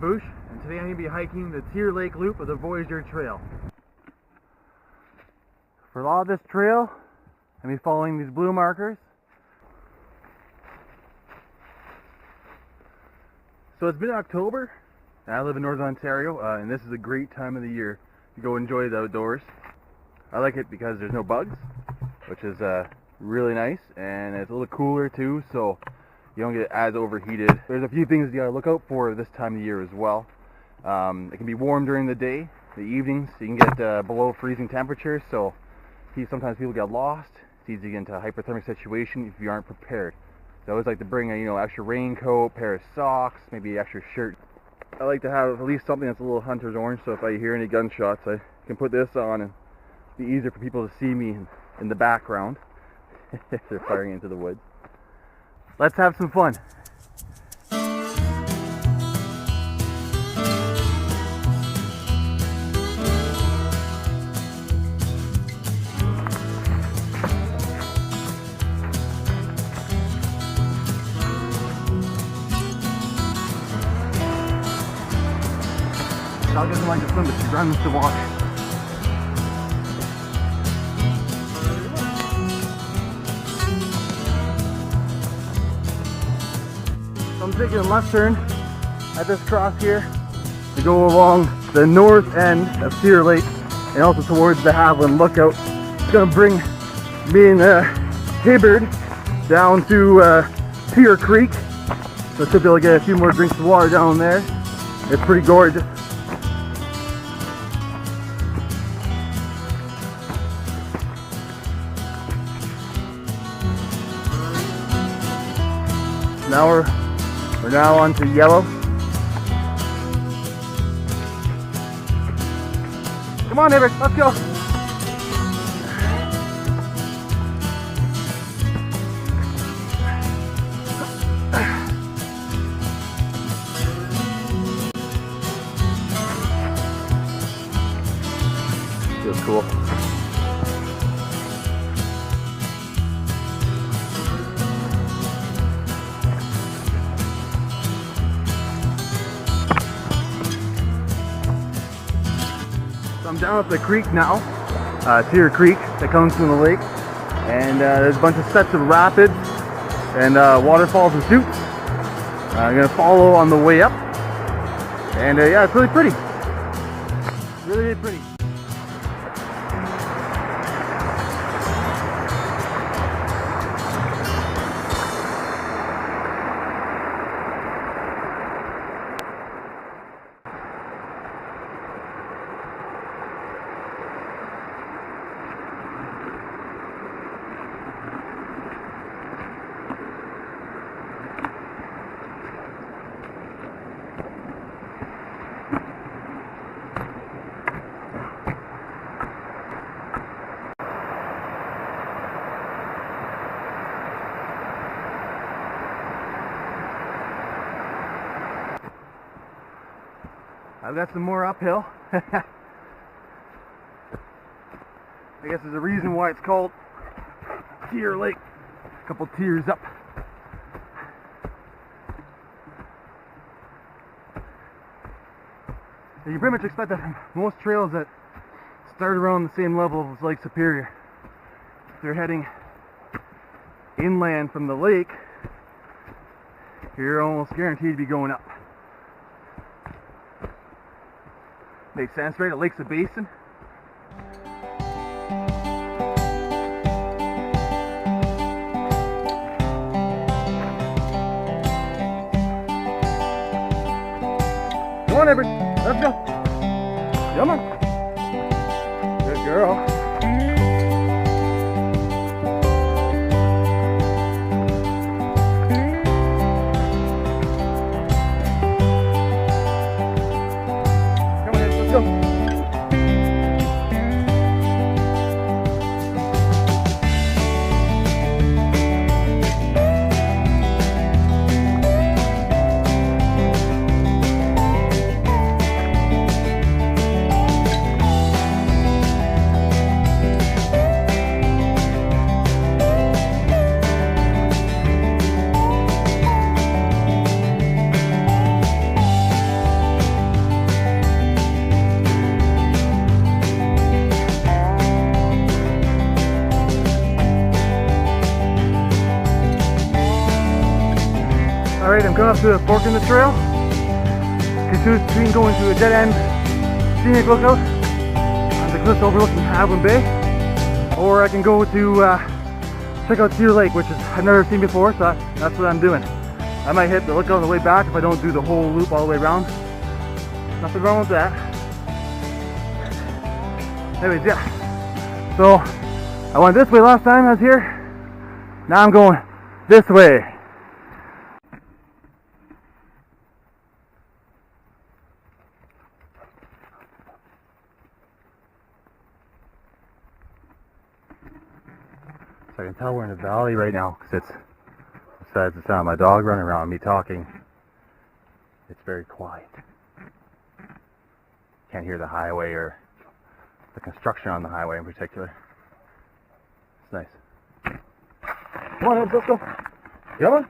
I'm Boosh, and today I'm going to be hiking the Tear Lake Loop of the Voyager Trail. For a lot of this trail, I'm going to be following these blue markers. So it's mid-October, and I live in Northern Ontario, and this is a great time of the year to go enjoy the outdoors. I like it because there's no bugs, which is really nice, and it's a little cooler too, so you don't get as overheated. There's a few things you gotta look out for this time of year as well. It can be warm during the day. The evenings you can get below freezing temperatures, so sometimes people get lost. It's easy to get into a hypothermic situation if you aren't prepared. So I always like to bring a extra raincoat, pair of socks, maybe an extra shirt. I like to have at least something that's a little hunter's orange, so if I hear any gunshots I can put this on and it'll be easier for people to see me in the background if they're firing into the woods. Let's have some fun. Dog doesn't like to swim, but she runs to water. So I'm taking a left turn at this cross here to go along the north end of Tear Lake and also towards the Haviland Lookout. It's going to bring me and Hibbard down to Tear Creek. So I should be able to get a few more drinks of water down there. It's pretty gorgeous. Now we're now on to yellow. Come on, Hibbard, let's go. Feels cool. I'm down at the creek now, Tear Creek that comes from the lake, and there's a bunch of sets of rapids and waterfalls and chutes. I'm going to follow on the way up, and yeah, it's really pretty. Really, really pretty. I've got some more uphill. I guess there's a reason why it's called Tear Lake. A couple tiers up. You pretty much expect that from most trails that start around the same level as Lake Superior. If they're heading inland from the lake, you're almost guaranteed to be going up. Makes sense, right? The lake's a basin. Come on, Hibbard. Let's go. Come on. Good girl. Alright, I'm coming up to a fork in the trail. Can choose between going to a dead end scenic lookout on the cliffs overlooking Hadwin Bay, or I can go to check out Deer Lake, which I've never seen before, so that's what I'm doing. I might hit the lookout on the way back if I don't do the whole loop all the way around. Nothing wrong with that. Anyways, yeah. So I went this way last time I was here. Now I'm going this way. So I can tell we're in a valley right now because it's, besides the sound of my dog running around me talking, it's very quiet. Can't hear the highway or the construction on the highway in particular. It's nice. Come on, let's go. Come on.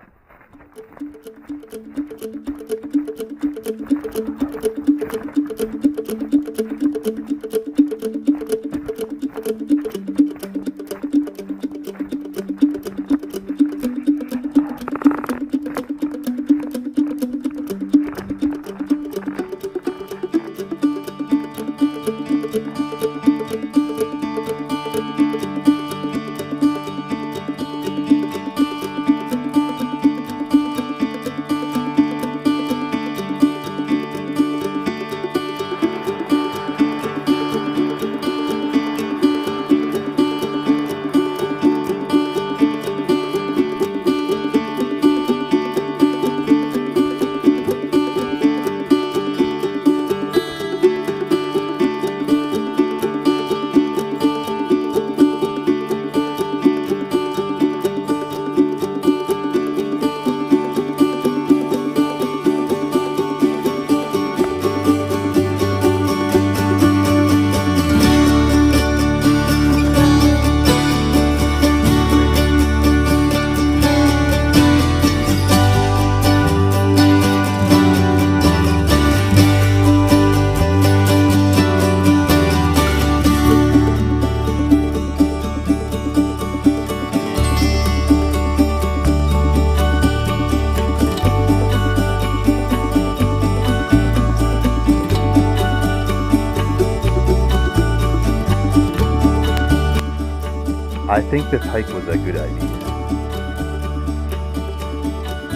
I think this hike was a good idea.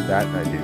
That I do.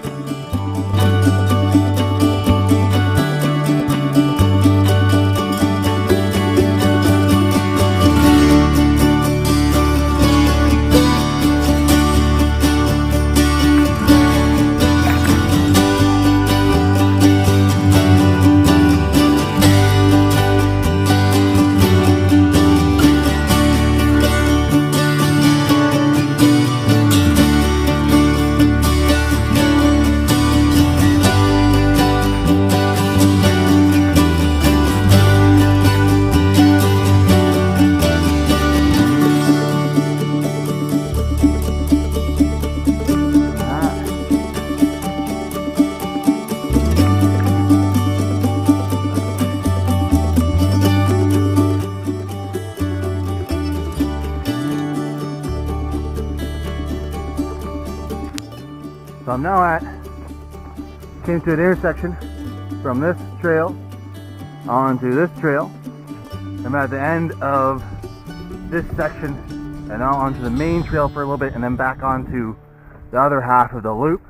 So I'm now came to an intersection from this trail onto this trail. I'm at the end of this section and now onto the main trail for a little bit and then back onto the other half of the loop.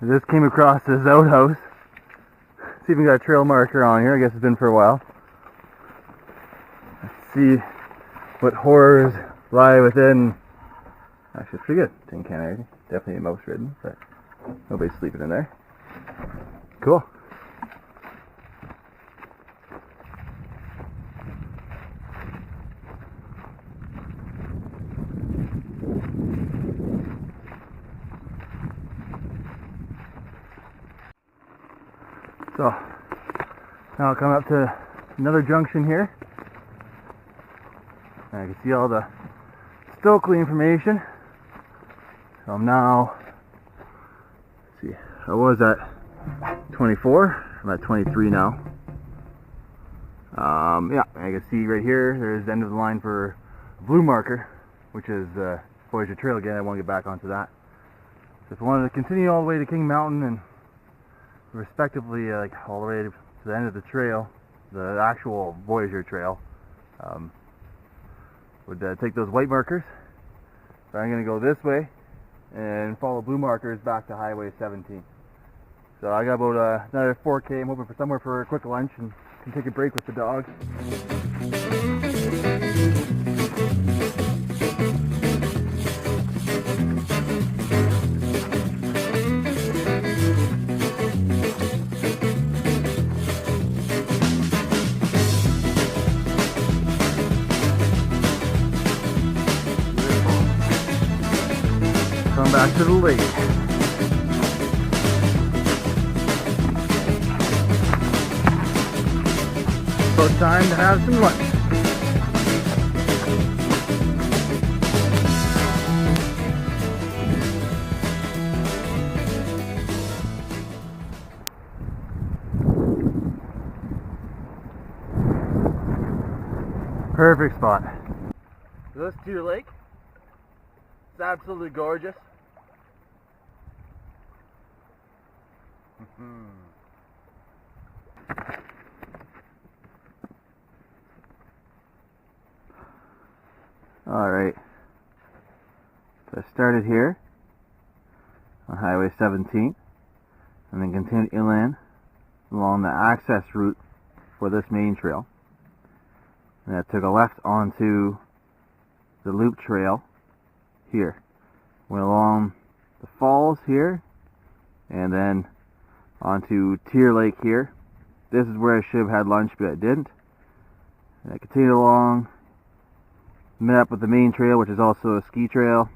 I just came across this outhouse. See if we got a trail marker on here. I guess it's been for a while. Let's see what horrors lie within. Actually, it's pretty good. Tin can area. Definitely mouse ridden, but nobody's sleeping in there. Cool. So, now I'll come up to another junction here. And I can see all the Stokely information. So I'm now, let's see, I was at 24, I'm at 23 now. Yeah, I can see right here, there's the end of the line for blue marker, which is Voyager Trail again. I want to get back onto that. So if I wanted to continue all the way to King Mountain and respectively like all the way to the end of the trail, the actual Voyager Trail, would take those white markers. But I'm going to go this way and follow blue markers back to Highway 17. So I got about another 4K. I'm hoping for somewhere for a quick lunch and can take a break with the dog. Come back to the lake. About time to have some lunch. Perfect spot. So this Deer Lake, it's absolutely gorgeous. Alright, so I started here on Highway 17 and then continued inland along the access route for this main trail. And I took a left onto the loop trail here. Went along the falls here and then onto Deer Lake here. This is where I should have had lunch, but I didn't. And I continued along, met up with the main trail, which is also a ski trail.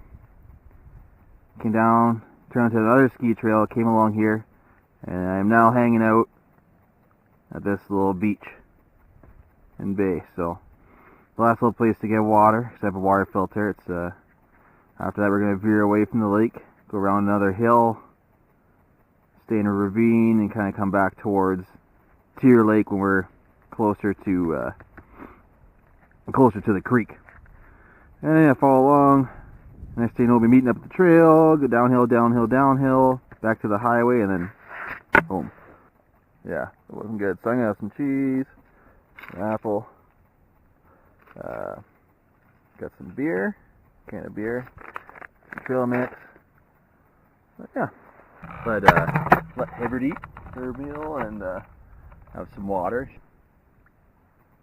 Came down, turned to another ski trail, came along here, and I'm now hanging out at this little beach and bay. So the last little place to get water, because I have a water filter. It's after that we're going to veer away from the lake, go around another hill, stay in a ravine, and kind of come back towards Deer Lake when we're closer to the creek. And then I follow along. Next thing you know, we'll be meeting up at the trail, go downhill, downhill, downhill, back to the highway, and then home. Yeah, it wasn't good. So I'm gonna have some cheese, an apple, got some beer, can of beer, some trail mix. But yeah, let Hibbard eat her meal and have some water.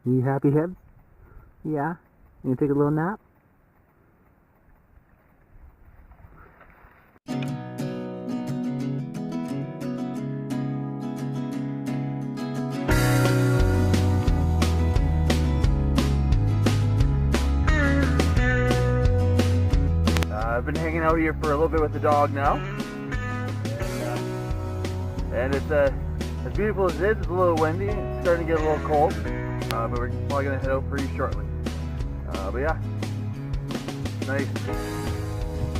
You happy, Hib? Yeah? You take a little nap? I've been hanging out here for a little bit with the dog now. And it's as beautiful as it is, it's a little windy, it's starting to get a little cold. But we're probably going to head out pretty shortly. But yeah, nice.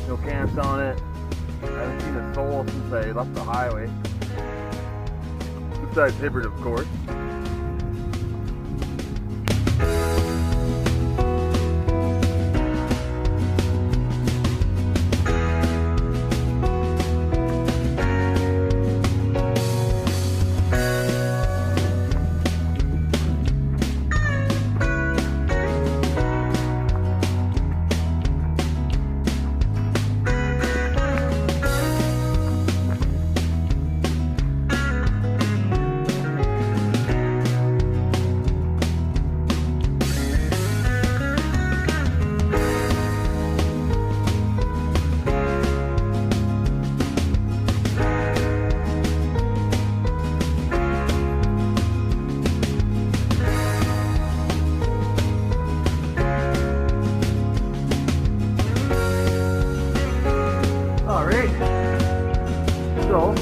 No camps on it. I haven't seen a soul since I left the highway. Besides Hibbard, of course. So, the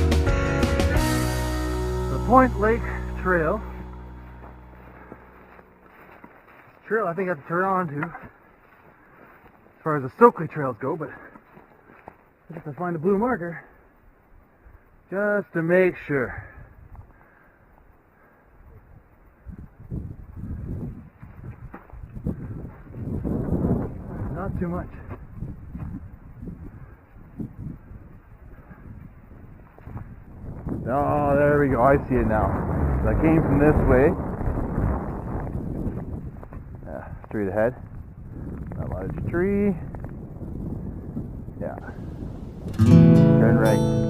Point Lake Trail. Trail I think I have to turn on to as far as the Stokely trails go, but I have to find a blue marker just to make sure. too much. Oh, there we go. I see it now. So I came from this way. Yeah, straight ahead. That large tree. Yeah. Turn right.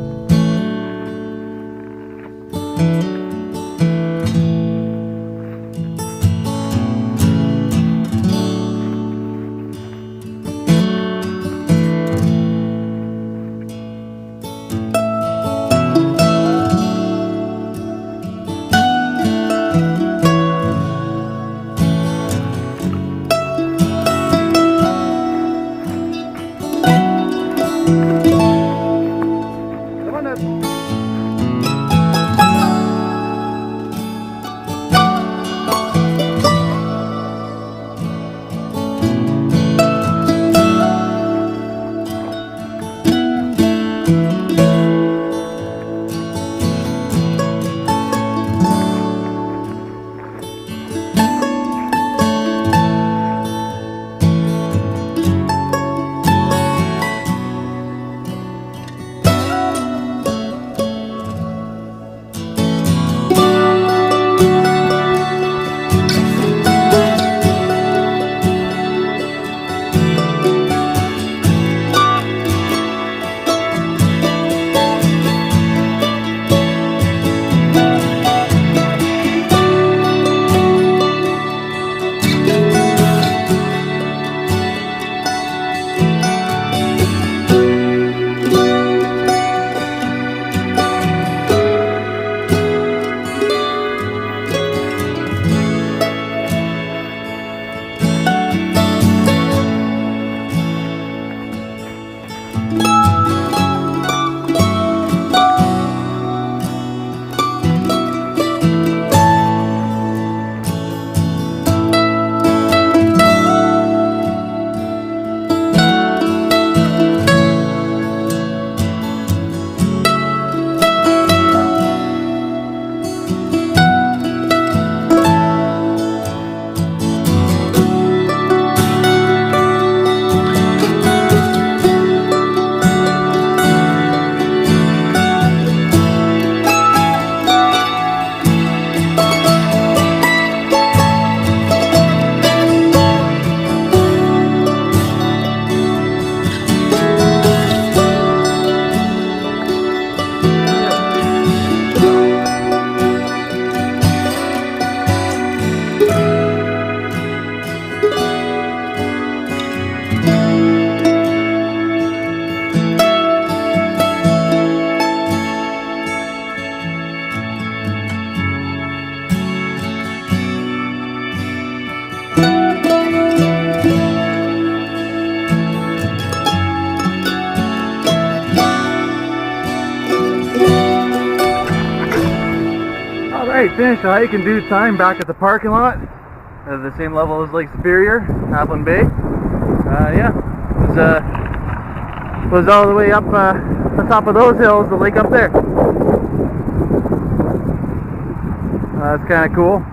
Alright, finished the hike in due time back at the parking lot. At the same level as Lake Superior, Halfland Bay. Yeah, it was all the way up the top of those hills, the lake up there. That's kind of cool.